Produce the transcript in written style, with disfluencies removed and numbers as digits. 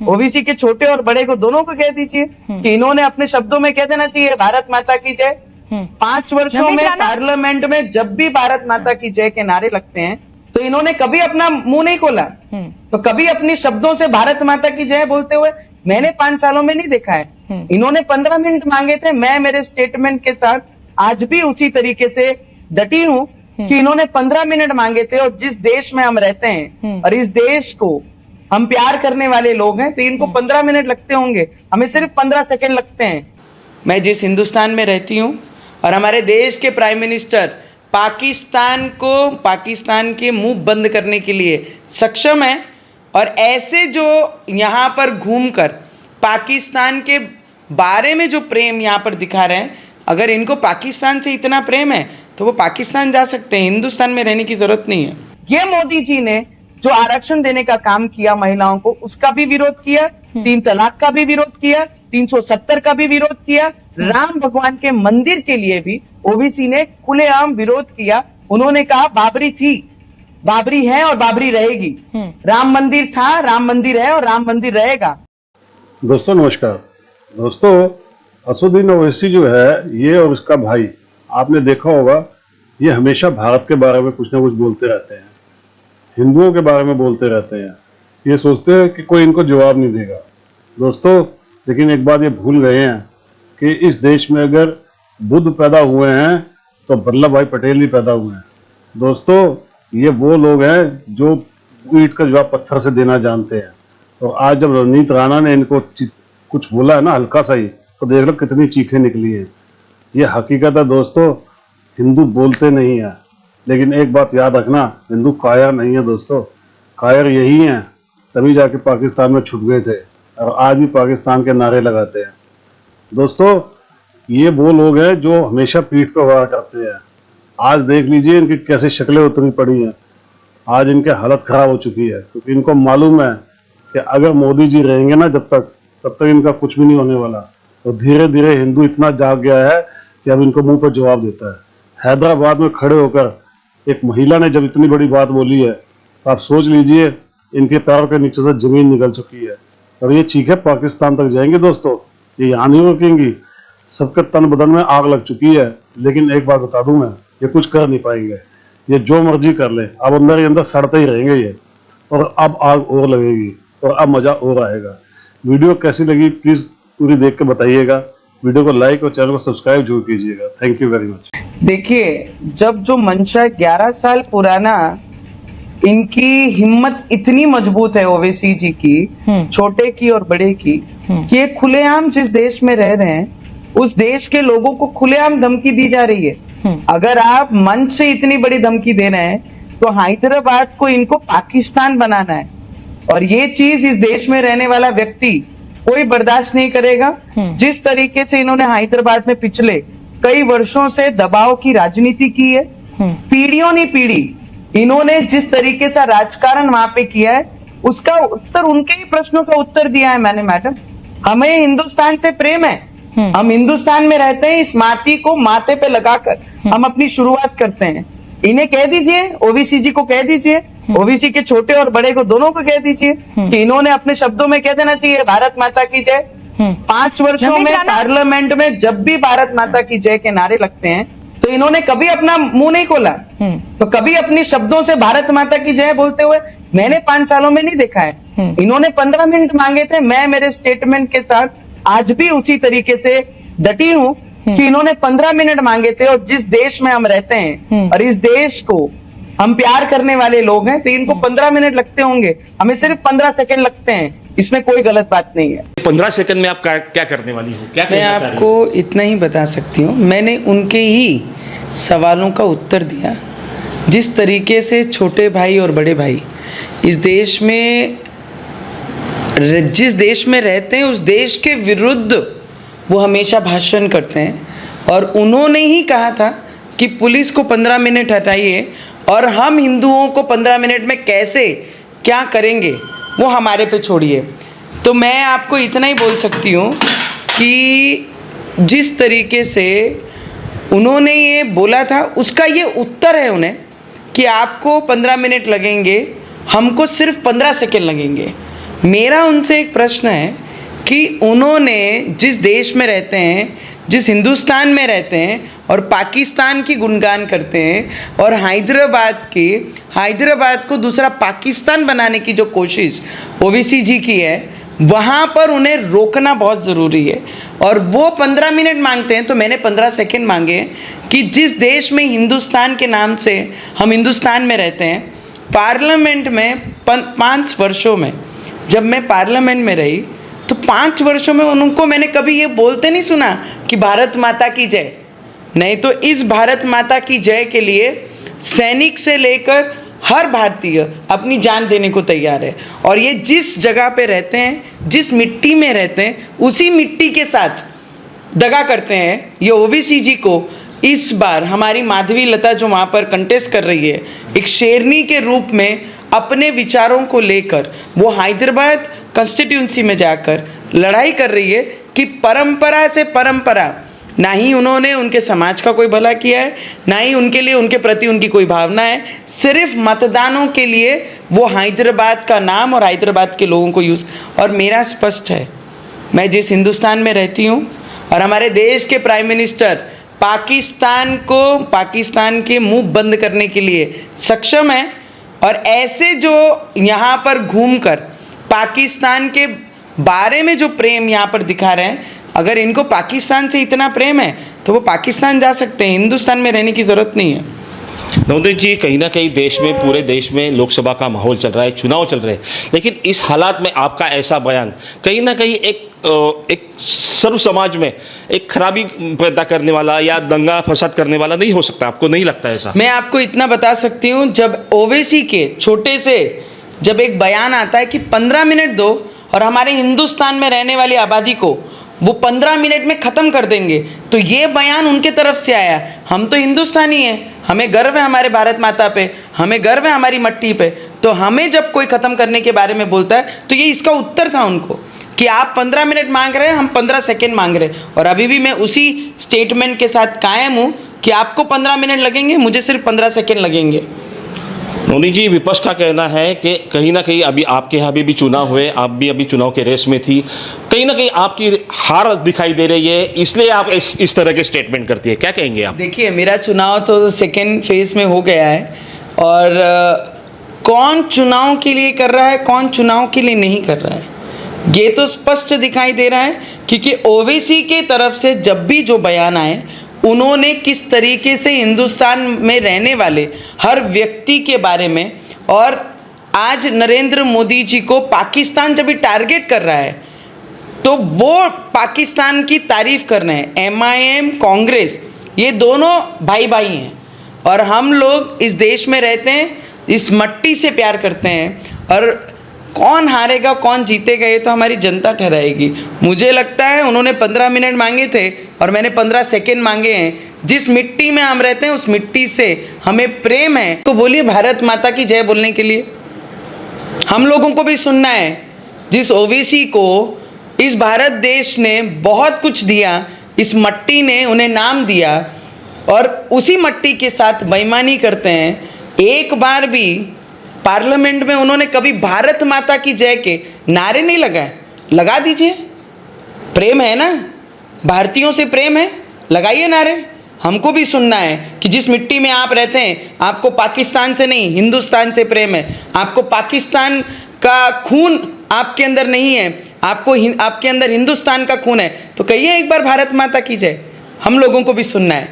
OBC के छोटे और बड़े को दोनों को कह दीजिए कि इन्होंने अपने शब्दों में कह देना चाहिए भारत माता की जय। 5 वर्षों में पार्लियामेंट में जब भी भारत माता की जय के नारे लगते हैं तो इन्होंने कभी अपना मुंह नहीं खोला, तो कभी अपनी शब्दों से भारत माता की जय बोलते हुए मैंने 5 सालों में नहीं देखा है। इन्होंने 15 मिनट मांगे थे, मैं मेरे स्टेटमेंट के साथ आज भी उसी तरीके से डटी हूं कि इन्होंने 15 मिनट मांगे थे, और जिस देश में हम रहते हैं और इस देश को हम प्यार करने वाले लोग हैं तो इनको 15 मिनट लगते होंगे, हमें सिर्फ 15 सेकंड लगते हैं। मैं जिस हिंदुस्तान में रहती हूं और हमारे देश के प्राइम मिनिस्टर पाकिस्तान के मुंह बंद करने के लिए सक्षम है, और ऐसे जो यहाँ पर घूमकर पाकिस्तान के बारे में जो प्रेम यहाँ पर दिखा रहे हैं, अगर इनको पाकिस्तान से इतना प्रेम है तो वो पाकिस्तान जा सकते हैं, हिंदुस्तान में रहने की जरूरत नहीं है। ये मोदी जी ने जो आरक्षण देने का काम किया महिलाओं को, उसका भी विरोध किया, 3 तलाक का भी विरोध किया, 370 का भी विरोध किया, राम भगवान के मंदिर के लिए भी ओबीसी ने खुलेआम विरोध किया। उन्होंने कहा बाबरी थी, बाबरी है और बाबरी रहेगी, राम मंदिर था, राम मंदिर है और राम मंदिर रहेगा। दोस्तों नमस्कार। दोस्तों असदुद्दीन ओवैसी जो है ये और उसका भाई, आपने देखा होगा ये हमेशा भारत के बारे में कुछ ना कुछ बोलते रहते हैं, हिंदुओं के बारे में बोलते रहते हैं, ये सोचते हैं कि कोई इनको जवाब नहीं देगा। दोस्तों लेकिन एक बात ये भूल गए हैं कि इस देश में अगर बुद्ध पैदा हुए हैं तो वल्लभ भाई पटेल भी पैदा हुए हैं। दोस्तों ये वो लोग हैं जो ईंट का जवाब पत्थर से देना जानते हैं, तो आज जब रवनीत राणा ने इनको कुछ बोला है ना हल्का सा ही, तो देख लो कितनी चीखें निकली हैं। ये हकीकत है दोस्तों, हिंदू बोलते नहीं है, लेकिन एक बात याद रखना, हिंदू कायर नहीं है दोस्तों, कायर यही हैं, तभी जाके पाकिस्तान में छुप गए थे और आज भी पाकिस्तान के नारे लगाते हैं। दोस्तों ये वो लोग हैं जो हमेशा पीठ पर वार करते हैं। आज देख लीजिए इनकी कैसे शक्लें उतरी पड़ी हैं, आज इनके हालत खराब हो चुकी है, क्योंकि इनको मालूम है कि अगर मोदी जी रहेंगे ना तब तक इनका कुछ भी नहीं होने वाला। तो धीरे धीरे हिंदू इतना जाग गया है कि अब इनको मुंह पर जवाब देता है। हैदराबाद में खड़े होकर एक महिला ने जब इतनी बड़ी बात बोली है तो आप सोच लीजिए इनके पैरों के नीचे से जमीन निकल चुकी है, और ये चीखें पाकिस्तान तक जाएंगी। दोस्तों ये यहाँ नहीं रुकेंगी, सबके तन बदन में आग लग चुकी है। लेकिन एक बात बता दूं मैं, ये कुछ कर नहीं पाएंगे, ये जो मर्जी कर ले, अब अंदर ही अंदर सड़ते ही रहेंगे ये, और अब आग और लगेगी और अब मजा और आएगा। वीडियो कैसी लगी प्लीज पूरी देख के बताइएगा, वीडियो को लाइक और चैनल को सब्सक्राइब जरूर कीजिएगा। Thank you very much. देखिए जब जो मंशा 11 साल पुराना, इनकी हिम्मत इतनी मजबूत है ओवैसी जी की, छोटे की और बड़े की, कि ये खुलेआम जिस देश में रह रहे हैं उस देश के लोगों को खुलेआम धमकी दी जा रही है। अगर आप मंच से इतनी बड़ी धमकी दे रहे हैं तो हैदराबाद को इनको पाकिस्तान बनाना है, और ये चीज इस देश में रहने वाला व्यक्ति कोई बर्दाश्त नहीं करेगा। जिस तरीके से इन्होंने हैदराबाद में पिछले कई वर्षों से दबाव की राजनीति की है, पीढ़ियों ने पीढ़ी इन्होंने जिस तरीके से राजकारण वहां पे किया है, उसका उत्तर, उनके ही प्रश्नों का उत्तर दिया है मैंने। मैडम हमें हिंदुस्तान से प्रेम है, हम हिंदुस्तान में रहते हैं, इस माटी को माथे पे लगाकर हम अपनी शुरुआत करते हैं। इन्हें कह दीजिए, ओबीसी जी को कह दीजिए, ओबीसी के छोटे और बड़े को दोनों को कह दीजिए कि इन्होंने अपने शब्दों में कह देना चाहिए भारत माता की जय। 5 वर्षों में पार्लियामेंट में जब भी भारत माता की जय के नारे लगते हैं तो इन्होंने कभी अपना मुंह नहीं खोला, तो कभी अपनी शब्दों से भारत माता की जय बोलते हुए मैंने 5 सालों में नहीं देखा है। इन्होंने 15 मिनट मांगे थे, मैं मेरे स्टेटमेंट के साथ आज भी उसी तरीके से डटी हूं कि इन्होंने 15 मिनट मांगे थे, और जिस देश में हम रहते हैं और इस देश को हम प्यार करने वाले लोग हैं तो इनको 15 मिनट लगते होंगे, हमें सिर्फ 15 सेकंड लगते हैं। इसमें कोई गलत बात नहीं है। 15 सेकंड में आप क्या करने वाली हो? क्या मैं आपको इतना ही बता सकती हूँ, मैंने उनके ही सवालों का उत्तर दिया। जिस तरीके से छोटे भाई और बड़े भाई इस देश में, जिस देश में रहते हैं उस देश के विरुद्ध वो हमेशा भाषण करते हैं, और उन्होंने ही कहा था कि पुलिस को 15 मिनट हटाइए और हम हिंदुओं को 15 मिनट में कैसे क्या करेंगे वो हमारे पे छोड़िए। तो मैं आपको इतना ही बोल सकती हूँ कि जिस तरीके से उन्होंने ये बोला था उसका ये उत्तर है उन्हें कि आपको 15 मिनट लगेंगे, हमको सिर्फ 15 सेकेंड लगेंगे। मेरा उनसे एक प्रश्न है कि उन्होंने जिस देश में रहते हैं, जिस हिंदुस्तान में रहते हैं और पाकिस्तान की गुणगान करते हैं और हैदराबाद को दूसरा पाकिस्तान बनाने की जो कोशिश ओवैसी जी की है, वहाँ पर उन्हें रोकना बहुत ज़रूरी है। और वो 15 मिनट मांगते हैं तो मैंने 15 सेकंड मांगे हैं कि जिस देश में हिंदुस्तान के नाम से हम हिंदुस्तान में रहते हैं, पार्लियामेंट में 5 वर्षों में जब मैं पार्लियामेंट में रही तो 5 वर्षों में उनको मैंने कभी ये बोलते नहीं सुना कि भारत माता की जय। नहीं तो इस भारत माता की जय के लिए सैनिक से लेकर हर भारतीय अपनी जान देने को तैयार है। और ये जिस जगह पे रहते हैं, जिस मिट्टी में रहते हैं, उसी मिट्टी के साथ दगा करते हैं। ये ओवैसी जी को इस बार हमारी माधवी लता जो वहाँ पर कंटेस्ट कर रही है, एक शेरनी के रूप में अपने विचारों को लेकर वो हैदराबाद कंस्टिट्यूंसी में जाकर लड़ाई कर रही है कि परंपरा से परंपरा ना ही उन्होंने उनके समाज का कोई भला किया है, ना ही उनके लिए उनके प्रति उनकी कोई भावना है। सिर्फ मतदानों के लिए वो हैदराबाद का नाम और हैदराबाद के लोगों को यूज़। और मेरा स्पष्ट है, मैं जिस हिंदुस्तान में रहती हूँ और हमारे देश के प्राइम मिनिस्टर पाकिस्तान के मुंह बंद करने के लिए सक्षम है। और ऐसे जो यहाँ पर घूमकर पाकिस्तान के बारे में जो प्रेम यहाँ पर दिखा रहे हैं, अगर इनको पाकिस्तान से इतना प्रेम है तो वो पाकिस्तान जा सकते हैं, हिंदुस्तान में रहने की ज़रूरत नहीं है। नवोदय जी, कहीं ना कहीं देश में, पूरे देश में लोकसभा का माहौल चल रहा है, चुनाव चल रहे हैं, लेकिन इस हालात में आपका ऐसा बयान कहीं ना कहीं एक सर्व समाज में एक खराबी पैदा करने वाला या दंगा फसाद करने वाला नहीं हो सकता? आपको नहीं लगता ऐसा? मैं आपको इतना बता सकती हूँ, जब ओवैसी के छोटे से जब एक बयान आता है कि 15 मिनट दो और हमारे हिंदुस्तान में रहने वाली आबादी को वो 15 मिनट में ख़त्म कर देंगे, तो ये बयान उनके तरफ से आया। हम तो हिंदुस्तानी हैं, हमें गर्व है हमारे भारत माता पे, हमें गर्व है हमारी मट्टी पे। तो हमें जब कोई ख़त्म करने के बारे में बोलता है तो ये इसका उत्तर था उनको कि आप 15 मिनट मांग रहे हैं, हम 15 सेकेंड मांग रहे हैं। और अभी भी मैं उसी स्टेटमेंट के साथ कायम हूँ कि आपको 15 मिनट लगेंगे, मुझे सिर्फ 15 सेकेंड लगेंगे। नोनी जी, विपक्ष का कहना है कि कहीं ना कहीं अभी आपके यहाँ भी चुनाव हुए, आप भी अभी चुनाव के रेस में थी, कहीं ना कहीं आपकी हार दिखाई दे रही है, इसलिए आप इस तरह के स्टेटमेंट करती है। क्या कहेंगे आप? देखिए, मेरा चुनाव तो सेकेंड फेज में हो गया है और कौन चुनाव के लिए कर रहा है, कौन चुनाव के लिए नहीं कर रहा है, ये तो स्पष्ट दिखाई दे रहा है। क्योंकि ओवैसी के तरफ से जब भी जो बयान आए, उन्होंने किस तरीके से हिंदुस्तान में रहने वाले हर व्यक्ति के बारे में, और आज नरेंद्र मोदी जी को पाकिस्तान जब भी टारगेट कर रहा है तो वो पाकिस्तान की तारीफ कर रहे हैं। MIM, कांग्रेस, ये दोनों भाई भाई हैं और हम लोग इस देश में रहते हैं, इस मट्टी से प्यार करते हैं। और कौन हारेगा कौन जीतेगा ये तो हमारी जनता ठहराएगी। मुझे लगता है उन्होंने 15 मिनट मांगे थे और मैंने 15 सेकेंड मांगे हैं। जिस मिट्टी में हम रहते हैं उस मिट्टी से हमें प्रेम है, तो बोलिए भारत माता की जय बोलने के लिए। हम लोगों को भी सुनना है। जिस ओवैसी को इस भारत देश ने बहुत कुछ दिया, इस मट्टी ने उन्हें नाम दिया और उसी मट्टी के साथ बेईमानी करते हैं। एक बार भी पार्लियामेंट में उन्होंने कभी भारत माता की जय के नारे नहीं लगाए। लगा दीजिए, प्रेम है ना, भारतीयों से प्रेम है, लगाइए नारे। हमको भी सुनना है कि जिस मिट्टी में आप रहते हैं, आपको पाकिस्तान से नहीं हिंदुस्तान से प्रेम है। आपको पाकिस्तान का खून आपके अंदर नहीं है, आपके अंदर हिंदुस्तान का खून है, तो कहिए एक बार भारत माता की जय। हम लोगों को भी सुनना है।